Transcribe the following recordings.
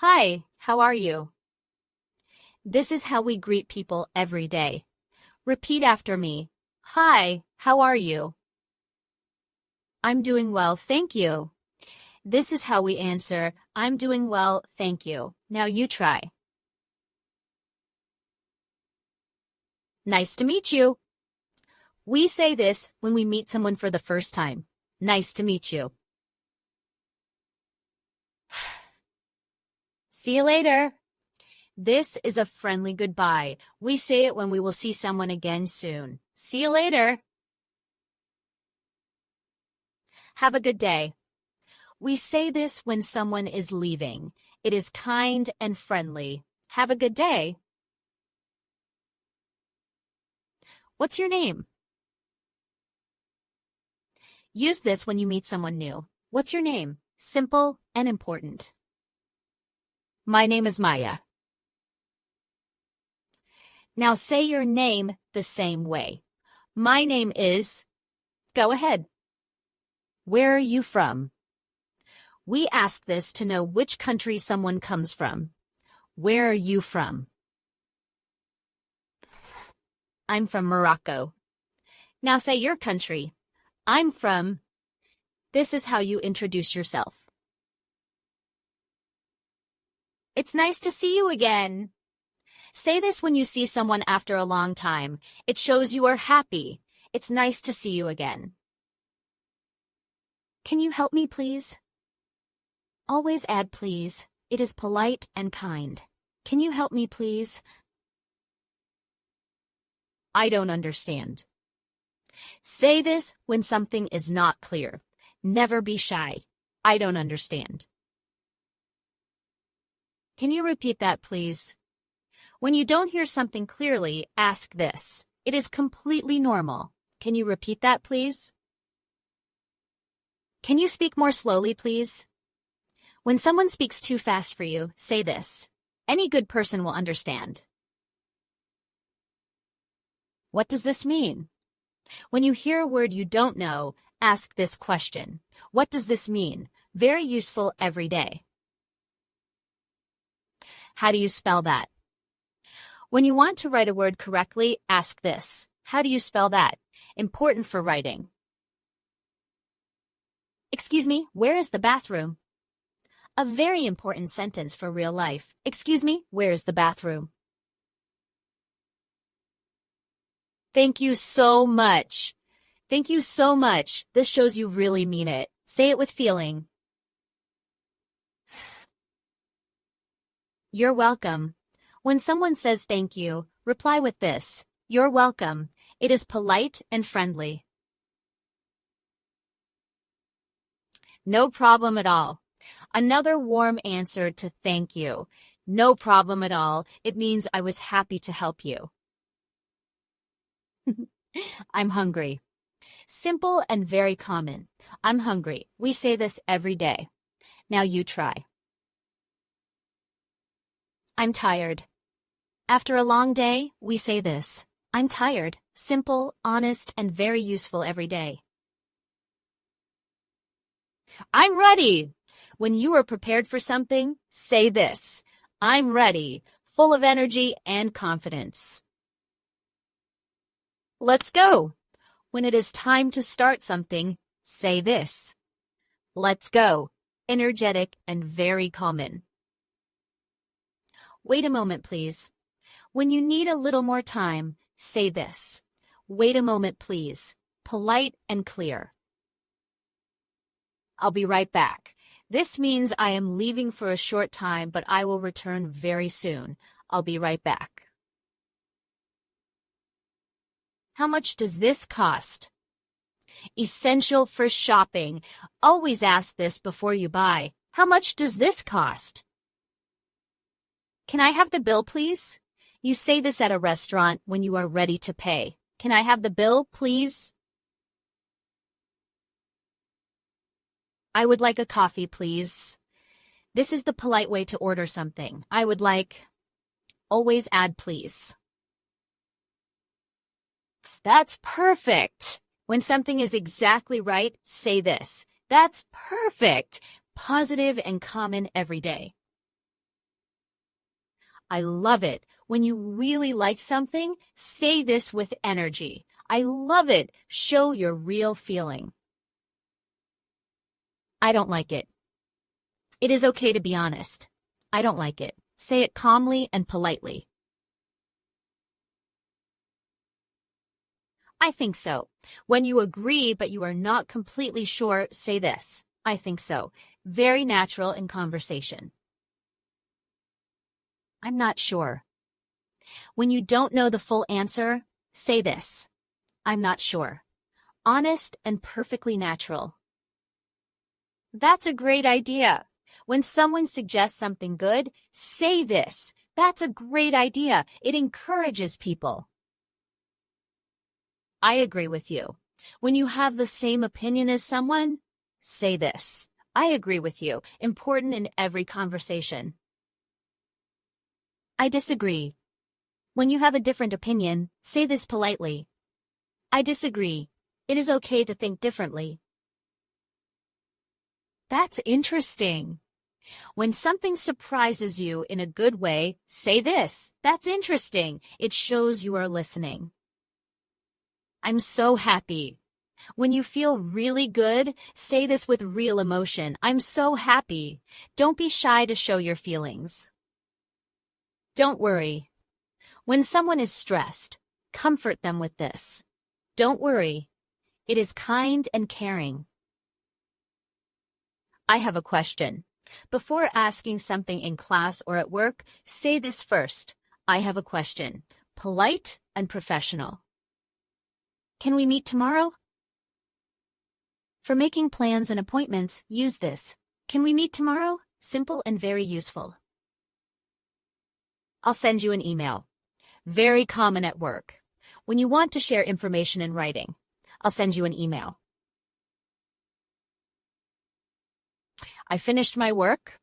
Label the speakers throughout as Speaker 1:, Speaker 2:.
Speaker 1: Hi, how are you? This is how we greet people every day. Repeat after me. Hi, how are you? I'm doing well, thank you. This is how we answer, I'm doing well, thank you. Now you try. Nice to meet you. We say this when we meet someone for the first time. Nice to meet you. See you later. This is a friendly goodbye. We say it when we will see someone again soon. See you later. Have a good day. We say this when someone is leaving. It is kind and friendly. Have a good day. What's your name? Use this when you meet someone new. What's your name? Simple and important. My name is Maya. Now say your name the same way. My name is... Go ahead. Where are you from? We ask this to know which country someone comes from. Where are you from? I'm from Morocco. Now say your country. I'm from... This is how you introduce yourself. It's nice to see you again. Say this when you see someone after a long time. It shows you are happy. It's nice to see you again. Can you help me, please? Always add please. It is polite and kind. Can you help me, please? I don't understand. Say this when something is not clear. Never be shy. I don't understand. Can you repeat that, please? When you don't hear something clearly, ask this. It is completely normal. Can you repeat that, please? Can you speak more slowly, please? When someone speaks too fast for you, say this. Any good person will understand. What does this mean? When you hear a word you don't know, ask this question. What does this mean? Very useful every day. How do you spell that? When you want to write a word correctly, ask this. How do you spell that? Important for writing. Excuse me, where is the bathroom? A very important sentence for real life. Excuse me, where is the bathroom? Thank you so much. Thank you so much. This shows you really mean it. Say it with feeling. You're welcome. When someone says thank you, reply with this. You're welcome. It is polite and friendly. No problem at all. Another warm answer to thank you. No problem at all. It means I was happy to help you. I'm hungry. Simple and very common. I'm hungry. We say this every day. Now you try. I'm tired. After a long day, we say this. I'm tired. Simple, honest, and very useful every day. I'm ready. When you are prepared for something, say this. I'm ready, full of energy and confidence. Let's go. When it is time to start something, say this. Let's go. Energetic and very common. Wait a moment, please. When you need a little more time, say this. Wait a moment, please. Polite and clear. I'll be right back. This means I am leaving for a short time, but I will return very soon. I'll be right back. How much does this cost? Essential for shopping. Always ask this before you buy. How much does this cost? Can I have the bill, please? You say this at a restaurant when you are ready to pay. Can I have the bill, please? I would like a coffee, please. This is the polite way to order something. I would like... Always add please. That's perfect. When something is exactly right, say this. That's perfect. Positive and common every day. I love it. When you really like something, say this with energy. I love it. Show your real feeling. I don't like it. It is okay to be honest. I don't like it. Say it calmly and politely. I think so. When you agree but you are not completely sure, say this. I think so. Very natural in conversation. I'm not sure. When you don't know the full answer, say this. I'm not sure. Honest and perfectly natural. That's a great idea. When someone suggests something good, say this. That's a great idea. It encourages people. I agree with you. When you have the same opinion as someone, say this. I agree with you. Important in every conversation. I disagree. When you have a different opinion, say this politely. I disagree. It is okay to think differently. That's interesting. When something surprises you in a good way, say this. That's interesting. It shows you are listening. I'm so happy. When you feel really good, say this with real emotion. I'm so happy. Don't be shy to show your feelings. Don't worry. When someone is stressed, comfort them with this. Don't worry. It is kind and caring. I have a question. Before asking something in class or at work, say this first. I have a question. Polite and professional. Can we meet tomorrow? For making plans and appointments, use this. Can we meet tomorrow? Simple and very useful. I'll send you an email. Very common at work. When you want to share information in writing, I'll send you an email. I finished my work.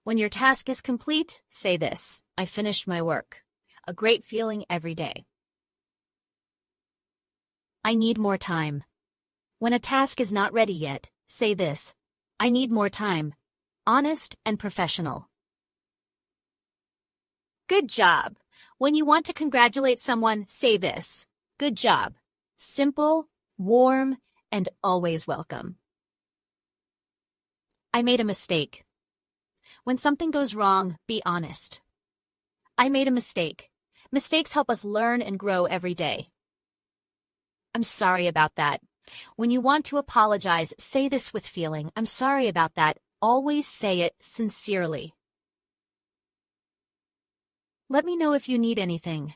Speaker 1: When your task is complete, say this. I finished my work. A great feeling every day. I need more time. When a task is not ready yet, say this. I need more time. Honest and professional. Good job. When you want to congratulate someone, say this. Good job. Simple, warm, and always welcome. I made a mistake. When something goes wrong, be honest. I made a mistake. Mistakes help us learn and grow every day. I'm sorry about that. When you want to apologize, say this with feeling. I'm sorry about that. Always say it sincerely. Let me know if you need anything.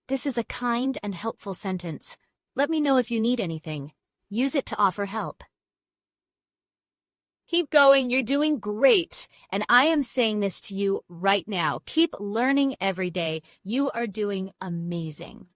Speaker 1: This is a kind and helpful sentence. Let me know if you need anything. Use it to offer help. Keep going, you're doing great. And I am saying this to you right now. Keep learning every day. You are doing amazing.